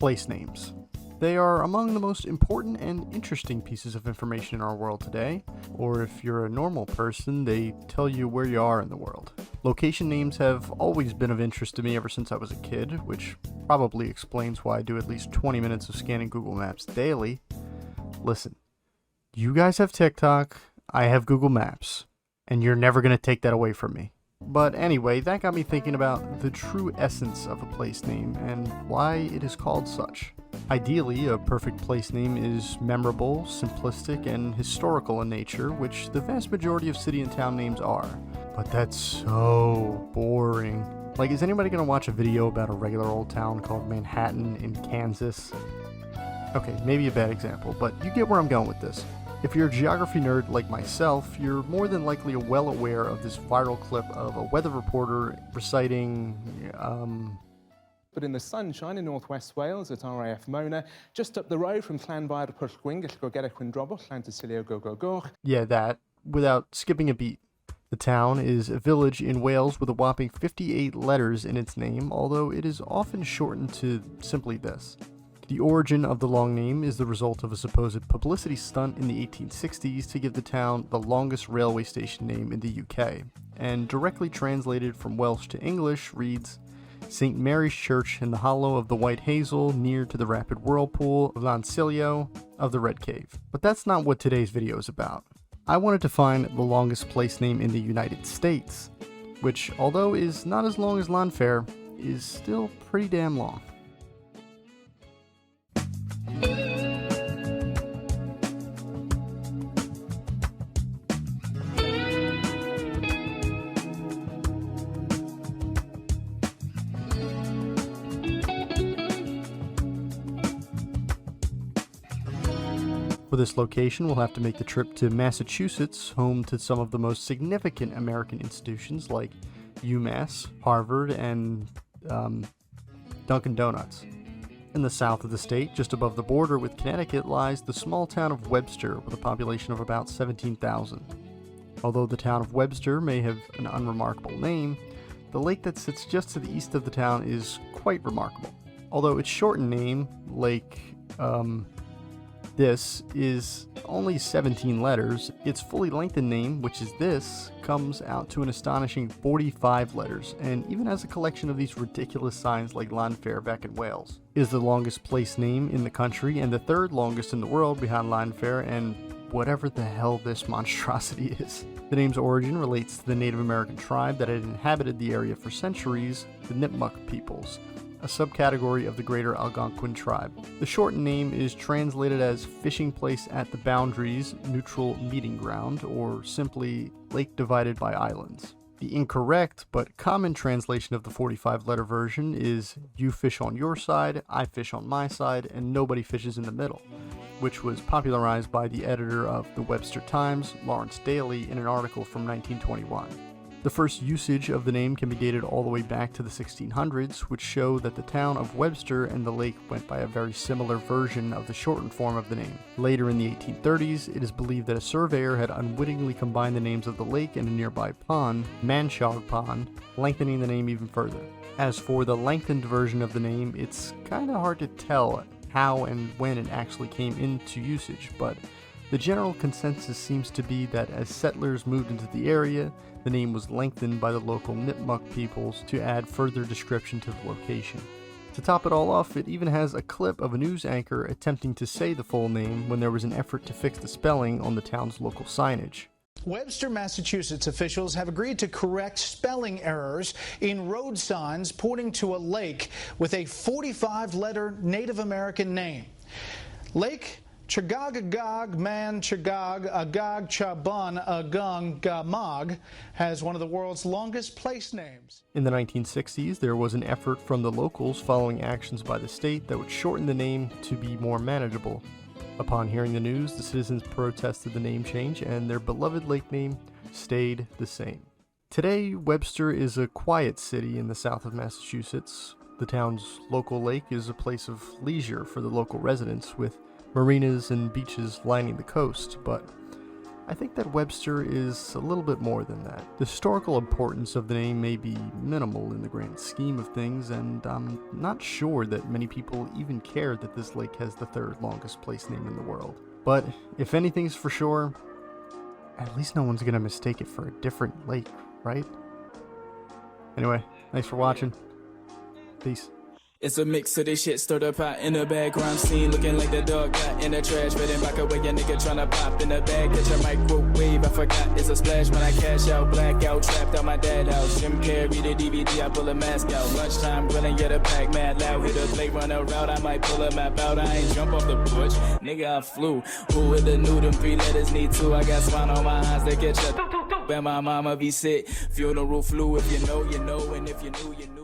Place names. They are among the most important and interesting pieces of information in our world today, or if you're a normal person, they tell you where you are in the world. Location names have always been of interest to me ever since I was a kid, which probably explains why I do at least 20 minutes of scanning Google Maps daily. Listen, you guys have TikTok, I have Google Maps, and you're never going to take that away from me. But anyway, that got me thinking about the true essence of a place name and why it is called such. Ideally, a perfect place name is memorable, simplistic, and historical in nature, which the vast majority of city and town names are. But that's so boring. Like, is anybody gonna watch a video about a regular old town called Manhattan in Kansas? Okay, maybe a bad example, but you get where I'm going with this. If you're a geography nerd like myself, you're more than likely well aware of this viral clip of a weather reporter reciting, But in the sunshine in northwest Wales at RAF Mona, just up the road from Llanfair Pwllgwyn, Gellgorgera Chwindrobwll, Llantysilio Gogogoch. Yeah, that, without skipping a beat. The town is a village in Wales with a whopping 58 letters in its name, although it is often shortened to simply this. The origin of the long name is the result of a supposed publicity stunt in the 1860s to give the town the longest railway station name in the UK, and directly translated from Welsh to English reads, St. Mary's Church in the hollow of the White Hazel near to the rapid whirlpool of Llantysilio of the Red Cave. But that's not what today's video is about. I wanted to find the longest place name in the United States, which, although is not as long as Llanfair, is still pretty damn long. For this location, we'll have to make the trip to Massachusetts, home to some of the most significant American institutions like UMass, Harvard, and Dunkin' Donuts. In the south of the state, just above the border with Connecticut, lies the small town of Webster with a population of about 17,000. Although the town of Webster may have an unremarkable name, the lake that sits just to the east of the town is quite remarkable. Although its shortened name, Lake, this is only 17 letters, its fully lengthened name, which is this, comes out to an astonishing 45 letters, and even has a collection of these ridiculous signs like Llanfair back in Wales. It is the longest place name in the country and the third longest in the world behind Llanfair and whatever the hell this monstrosity is. The name's origin relates to the Native American tribe that had inhabited the area for centuries, the Nipmuc peoples, a subcategory of the greater Algonquin tribe. The shortened name is translated as fishing place at the boundaries, neutral meeting ground, or simply lake divided by islands. The incorrect but common translation of the 45-letter version is you fish on your side, I fish on my side, and nobody fishes in the middle, which was popularized by the editor of the Webster Times, Lawrence Daly, in an article from 1921. The first usage of the name can be dated all the way back to the 1600s, which show that the town of Webster and the lake went by a very similar version of the shortened form of the name. Later in the 1830s, it is believed that a surveyor had unwittingly combined the names of the lake and a nearby pond, Manchog Pond, lengthening the name even further. As for the lengthened version of the name, it's kinda hard to tell how and when it actually came into usage, but the general consensus seems to be that as settlers moved into the area, the name was lengthened by the local Nipmuc peoples to add further description to the location. To top it all off, it even has a clip of a news anchor attempting to say the full name when there was an effort to fix the spelling on the town's local signage. Webster, Massachusetts officials have agreed to correct spelling errors in road signs pointing to a lake with a 45-letter Native American name. Lake Chagagagag Man Chagag Agag Chabun Agung Gamag has one of the world's longest place names. In the 1960s, there was an effort from the locals following actions by the state that would shorten the name to be more manageable. Upon hearing the news, the citizens protested the name change and their beloved lake name stayed the same. Today, Webster is a quiet city in the south of Massachusetts. The town's local lake is a place of leisure for the local residents, with marinas and beaches lining the coast, but I think that Webster is a little bit more than that. The historical importance of the name may be minimal in the grand scheme of things, and I'm not sure that many people even care that this lake has the third longest place name in the world. But if anything's for sure, at least no one's gonna mistake it for a different lake, right? Anyway, thanks for watching. Peace. It's a mix of this shit stirred up out in the background scene, looking like the dog got in the trash, but then back away your nigga tryna pop in the bag, catch a microwave, I forgot it's a splash when I cash out, blackout, trapped out my dad house, Jim Carrey the DVD, I pull a mask out, lunchtime grilling, get a pack mad loud, hit a plate, run a route, I might pull a map out, I ain't jump off the porch, nigga I flew, who with the new, them 3 letters need 2, I got spine on my eyes, they catch a and my mama be sick, funeral flu, if you know, and if you knew, you knew.